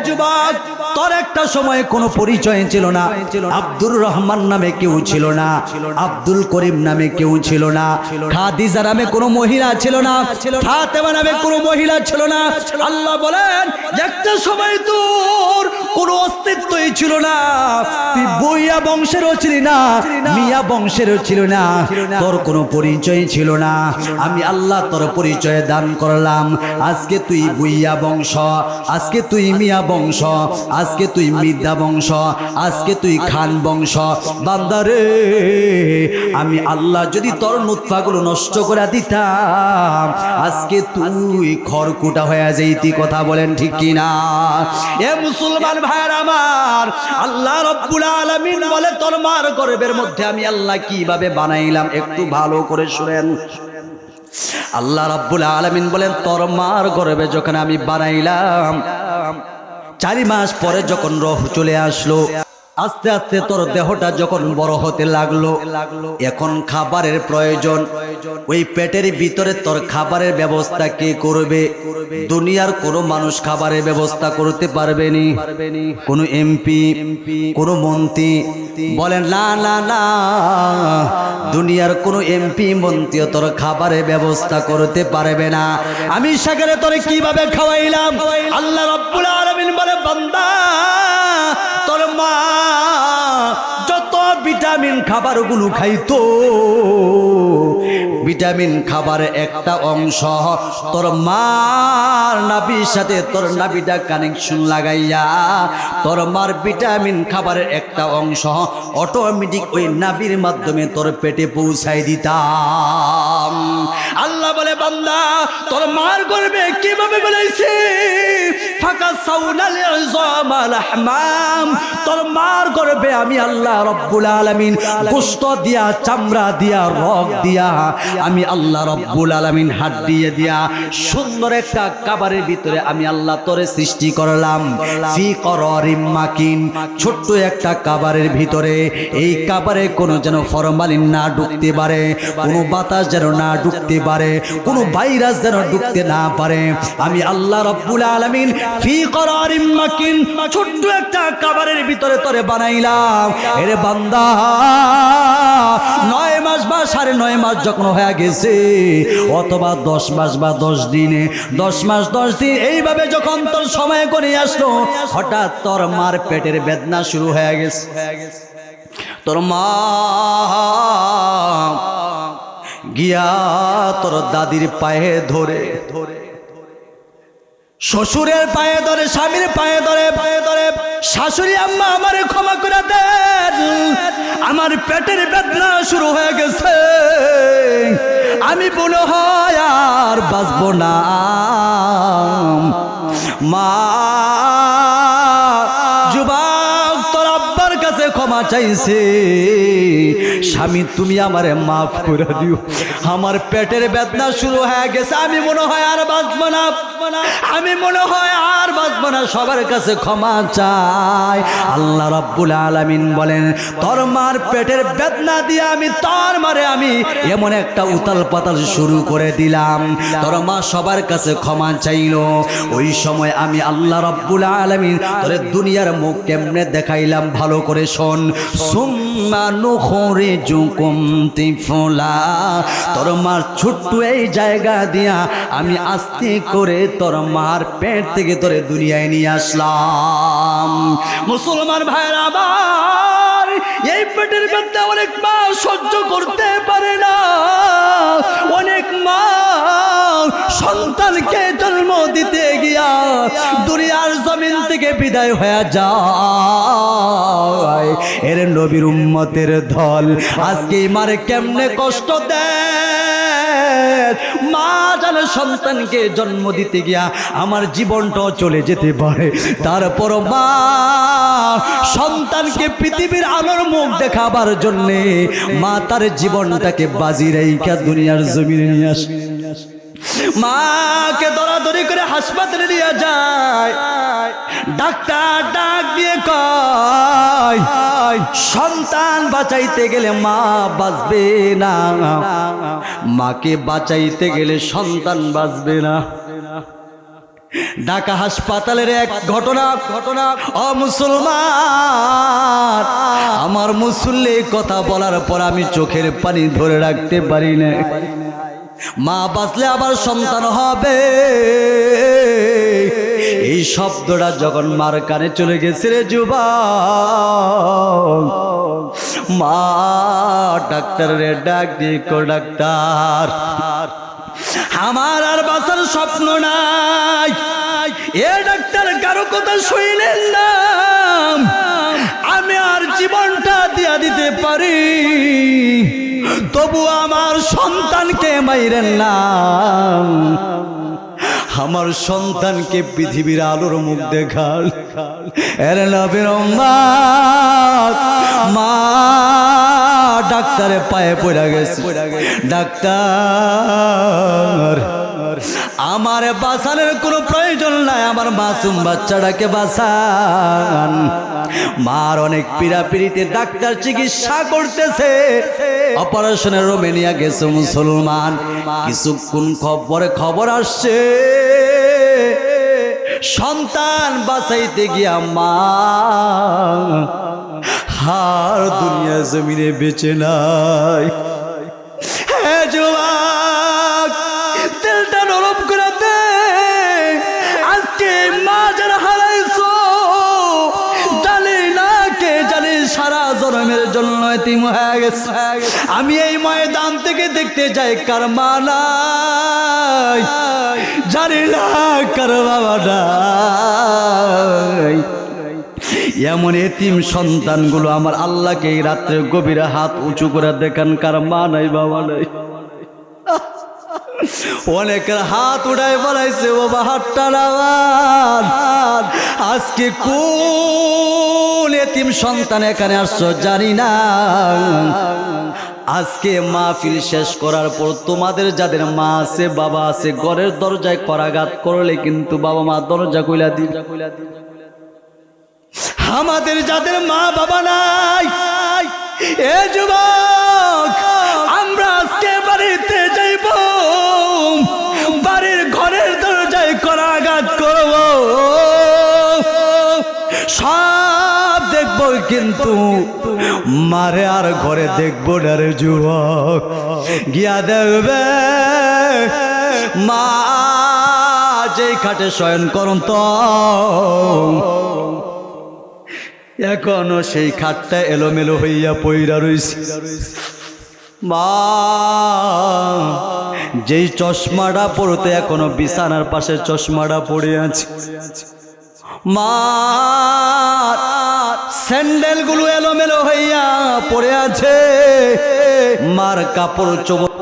যুবক, তোর একটা সময় কোনো পরিচয় ছিল না। আব্দুর রহমান নামে কেউ ছিল না, আব্দুল করিম নামে কেউ ছিল না, খাদিজা নামে কোনো মহিলা ছিল না, ফাতেমা নামে কোনো মহিলা ছিল না। আল্লাহ বলেন একটা সময় তোর কোনো অস্তিত্বই ছিল না, তুই বইয়া বংশেরও ছিলি না, মিয়া বংশেরও ছিল না, তোর কোনো পরিচয় ছিল না। আমি আল্লাহ তোর পরিচয় দান করলাম। আজকে তুই বইয়া বংশ, আজকে তুই মিয়া বংশ, আজকে তুই মির্জা বংশ, আজকে তুই খান বংশ। বান্দারে, আমি আল্লাহ যদি তোর নুতফাগুলো নষ্ট করে দিতাম, আজকে তুই খড়কুটা হয়ে যাইতি। কথা বলেন ঠিক কিনা? এ মুসলমান ভাইয়ের আমার, আল্লাহ রব্বুল আলামিন বলে তোর মার গর্ভের মধ্যে আমি আল্লাহ কিভাবে বানাইলাম, একটু ভালো করে শুনেন। আল্লাহ রাব্বুল আলামিন বলেন তোর মার গর্ভে যখন আমি বানাইলাম, 4 মাস পরে যখন রূহ চলে আসলো, আস্তে আস্তে তোর দেহটা যখন বড় হতে লাগলো, এখন খাবারের প্রয়োজন। ওই পেটের ভিতরে তোর খাবারের ব্যবস্থা কে করবে? দুনিয়ার কোনো মানুষ খাবারের ব্যবস্থা করতে পারবে নি? কোনো এমপি, কোনো মন্ত্রী? বলেন না না না, দুনিয়ার কোনো এমপি মন্ত্রীও তোর খাবারের ব্যবস্থা করতে পারবে না। আমি সেখানে তোরে কিভাবে খাওয়াইলাম? আল্লাহ রাব্বুল আলামিন বলে বান্দা, তোর মা যত ভিটামিন খাবারগুলো খাইতো, ভিটামিন খাবারের একটা অংশ তোর মার নাভির সাথে তোর নাভিটা কানেকশন লাগাইয়া তোর মার ভিটামিন খাবারের একটা অংশ অটোমেটিক ওই নাভির মাধ্যমে তোর পেটে পৌঁছাই দিতাম। আল্লাহ বলে বান্দা, তোর মার গর্ভে কিভাবে বানাইছি? ফাকা সাউনাল ইজামা লাহমাম, তোর মার গর্ভে আমি আল্লাহ রব্বুল আলামিন গোশত দিয়া, চামড়া দিয়া, রগ দিয়া, আমি আল্লাহ রব্বুল আলামিন হাড্ডি দিয়া সুন্দর একটা খাবারের ভিতরে আমি আল্লাহ তোরে সৃষ্টি করলাম। ফি করারিম মাকিন, ছোট্ট একটা খাবারের ভিতরে। এই খাবারে কোনো যেন ফরমালিন না ঢুকতে পারে, কোনো বাতাস যেন না ঢুকতে পারে, কোনো ভাইরাস যেন ঢুকতে না পারে। আমি আল্লাহ রব্বুল আলামিন ফি করারিম মাকিন, ছোট্ট একটা খাবারের ভিতরে তোরে বানাইলাম। এরে বান্দা, 9 মাস বা 9.5 মাস যখন হয়ে গেছে, অথবা 10 মাস বা 10 দিনে, 10 মাস 10 দিন এইভাবে যখন তোর সময় করে আসলো, হঠাৎ তোর মার পেটের বেদনা শুরু হয়ে গেছে। তোর মা গিয়া তোর দাদির পায়ে ধরে, শ্বশুরের পায়ে ধরে, স্বামীর পায়ে ধরে, শাশুড়ি আম্মা আমারে ক্ষমা করে দেন, আমার পেটের বেদনা শুরু হয়ে গেছে, আমি মনে হয় আর বাঁচবো না। মা, যুবক, তোর আব্বার কাছে ক্ষমা চাইছে, স্বামী তুমি আমারে মাফ করে দিও, আমার পেটের বেদনা শুরু হয়ে গেছে, আমি মনে হয় আর বাঁচবো না, আমি মনে হয় আর বাঁচবো না, সবার কাছে ক্ষমা চাই। আল্লাহ রাব্বুল আলামিন বলেন তোর মার পেটের বেদনা দিয়ে আমি তোর মারে আমি এমন একটা উতাল পাতাল শুরু করে দিলাম, তোর মা সবার কাছে ক্ষমা চাইলো। ওই সময় আমি আল্লাহ রাব্বুল আলামিন তোরে দুনিয়ার মুখ কেমনে দেখাইলাম, ভালো করে শোন। সুম্মা নুখরিজুকুম তিফলা, তোর মার ছোট্ট এই জায়গা দিয়া আমি আস্তে করে তোর মার পেট থেকে তোরে দুনিয়ায় নিয়ে আসলাম। মুসলমান ভাইরা আমার, এই পেটের বেদনা অনেক মা সহ্য করতে পারে না, অনেক মা সন্তানকে জন্ম দিতে গিয়া দুনিয়ার জমিন থেকে বিদায় হয়ে যায়। এর নবীর উম্মতের দল আজকে মারে কেমনে কষ্ট দেয়। মা জানে সন্তানকে জন্ম দিতে গিয়া আমার জীবনটাও চলে যেতে পারে, তারপর মা সন্তানকে পৃথিবীর আলোর মুখ দেখাবার জন্যে মা তার জীবনটাকে বাজি রেখে দুনিয়ার জমিনে নিয়ে আসে। মাকে দরাদরি করে হাসপাতালে নিয়ে যায়, ডাক্তার ডাক দিয়ে কয় সন্তান বাঁচাইতে গেলে মা বাঁচবে না, মাকে বাঁচাইতে গেলে সন্তান বাঁচবে না। ঢাকা হাসপাতালের এক ঘটনা ও মুসলমান, আমার মুসল্লি কথা বলার পর আমি চোখের পানি ধরে রাখতে পারি না। মা বাঁচলে আবার সন্তান হবে, এই শব্দটা যখন মার কানে চলে গেছে রে যুবক, মা ডাক্তারের ডাক দিয়ে কো ডাক্তার, আমার আর বাঁচার স্বপ্ন নাই। এ ডাক্তার কারো কথা শুনলেন না, আমি আর জীবনটা দিয়া দিতে পারি, তবু আমার সন্তানকে মাইরেন না, আমার সন্তানকে পৃথিবীর আলোর মুখ দেখাল। এর নবীর উম্মত মা ডাক্তারে পায়ে পড়ে গেছে, ডাক্তার আমার বাঁচানোর কোনো প্রয়োজন নাই, আমার মাসুম বাচ্চাটাকে বাঁচান। মার অনেক পীড়াপিড়িতে ডাক্তার চিকিৎসা করতেছে, অপারেশনের রুমে নিয়ে গেছে মুসলমান। কিছুক্ষণ খবর আসছে সন্তান বাঁচাইতে গিয়া মা হার দুনিয়া জমিনে বেঁচে নাই। হে যুবক, তেলটা নরম করে দে, আজকে মা যারা হারাইছো জানি না কে জানি সারা জন্মের জন্য এতিম হয়ে গেছে। আমি এই ময়দান থেকে দেখতে যাই কার মা নাই, জানি না কার বাবা নাই। এমন এতিম সন্তানগুলো আমার আল্লাহকে এই রাত্রে গভীরে হাত উঁচু করে দেখান কার মা নাই বাবা নাই। অনেকের হাত উঠায় বলাইছে বাবা হাতটা নামান। আজকে কোন এতিম সন্তান এখানে আসছো জানি না, আজকে মাহফিল শেষ করার পর তোমাদের যাদের মা আছে বাবা আছে ঘরের দরজায় করাঘাত করলে কিন্তু বাবা মা দরজা কইলা দি। আমাদের যাদের মা বাবা নাই, এ যুবক আমরা আজকে বাড়িতে যাইব, বাড়ির ঘরের দরজায় করাঘাত করব, সব দেখবো কিন্তু মারে আর ঘরে দেখবো না রে যুবক। গিয়া দেখবে মা যেই খাটে শয়ন করুন তো এখনো সেই খাটটা এলোমেলো হইয়া পইরা রইছে। মা যেই চশমাটা পড়তে এখনো বিছানার পাশে চশমাটা পড়ে আছে। মা স্যান্ডেল গুলো এলোমেলো হইয়া পড়ে আছে। মার কাপড় চোপড়